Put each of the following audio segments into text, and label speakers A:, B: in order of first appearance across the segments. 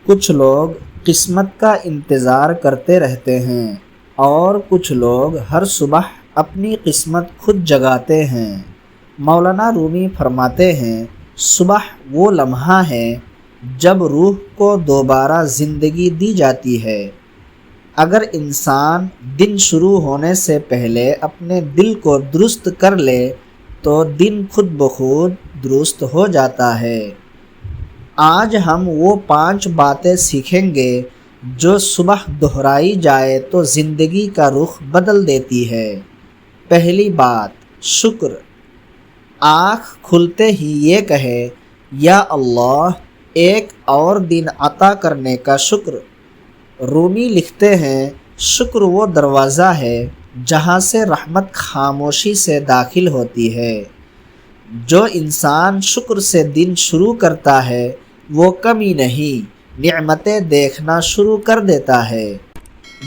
A: کچھ لوگ قسمت کا انتظار کرتے رہتے ہیں اور کچھ لوگ ہر صبح اپنی قسمت خود جگاتے ہیں۔ مولانا رومی فرماتے ہیں، صبح وہ لمحہ ہے جب روح کو دوبارہ زندگی دی جاتی ہے۔ اگر انسان دن شروع ہونے سے پہلے اپنے دل کو درست کر لے تو دن خود بخود درست ہو جاتا ہے۔ آج ہم وہ 5 باتیں سیکھیں گے جو صبح دہرائی جائے تو زندگی کا رخ بدل دیتی ہے۔ پہلی بات، شکر۔ آنکھ کھلتے ہی یہ کہے، یا اللہ، ایک اور دن عطا کرنے کا شکر۔ رومی لکھتے ہیں، شکر وہ دروازہ ہے جہاں سے رحمت خاموشی سے داخل ہوتی ہے۔ جو انسان شکر سے دن شروع کرتا ہے وہ کمی نہیں، نعمتیں دیکھنا شروع کر دیتا ہے۔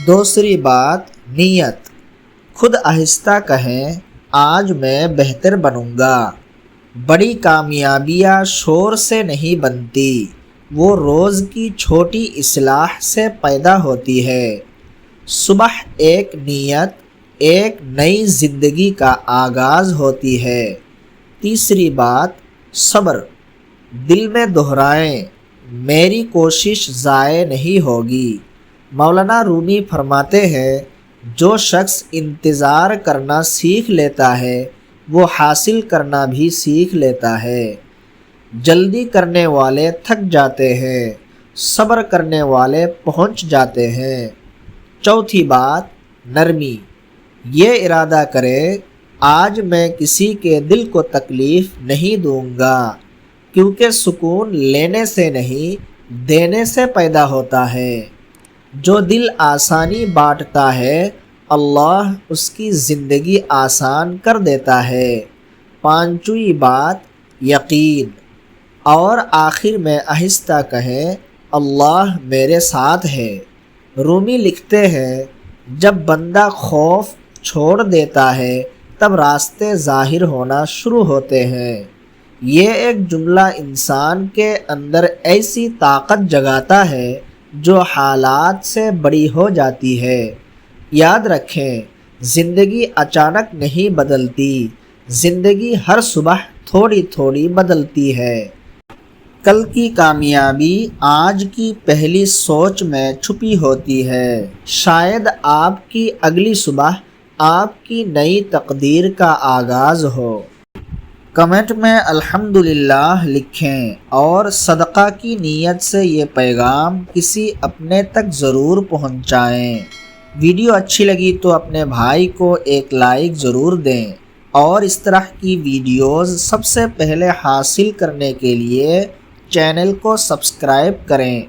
A: دوسری بات، نیت۔ خود آہستہ کہیں، آج میں بہتر بنوں گا۔ بڑی کامیابیاں شور سے نہیں بنتی، وہ روز کی چھوٹی اصلاح سے پیدا ہوتی ہے۔ صبح ایک نیت ایک نئی زندگی کا آغاز ہوتی ہے۔ تیسری بات، صبر۔ دل میں دہرائیں، میری کوشش ضائع نہیں ہوگی۔ مولانا رومی فرماتے ہیں، جو شخص انتظار کرنا سیکھ لیتا ہے وہ حاصل کرنا بھی سیکھ لیتا ہے۔ جلدی کرنے والے تھک جاتے ہیں، صبر کرنے والے پہنچ جاتے ہیں۔ چوتھی بات، نرمی۔ یہ ارادہ کرے، آج میں کسی کے دل کو تکلیف نہیں دوں گا، کیونکہ سکون لینے سے نہیں دینے سے پیدا ہوتا ہے۔ جو دل آسانی بانٹتا ہے اللہ اس کی زندگی آسان کر دیتا ہے۔ پانچویں بات، یقین۔ اور آخر میں آہستہ کہیں، اللہ میرے ساتھ ہے۔ رومی لکھتے ہیں، جب بندہ خوف چھوڑ دیتا ہے تب راستے ظاہر ہونا شروع ہوتے ہیں۔ یہ ایک جملہ انسان کے اندر ایسی طاقت جگاتا ہے جو حالات سے بڑی ہو جاتی ہے۔ یاد رکھیں، زندگی اچانک نہیں بدلتی، زندگی ہر صبح تھوڑی تھوڑی بدلتی ہے۔ کل کی کامیابی آج کی پہلی سوچ میں چھپی ہوتی ہے۔ شاید آپ کی اگلی صبح آپ کی نئی تقدیر کا آغاز ہو۔ کمنٹ میں الحمدللہ لکھیں اور صدقہ کی نیت سے یہ پیغام کسی اپنے تک ضرور پہنچائیں۔ ویڈیو اچھی لگی تو اپنے بھائی کو ایک لائک ضرور دیں اور اس طرح کی ویڈیوز سب سے پہلے حاصل کرنے کے لیے چینل کو سبسکرائب کریں۔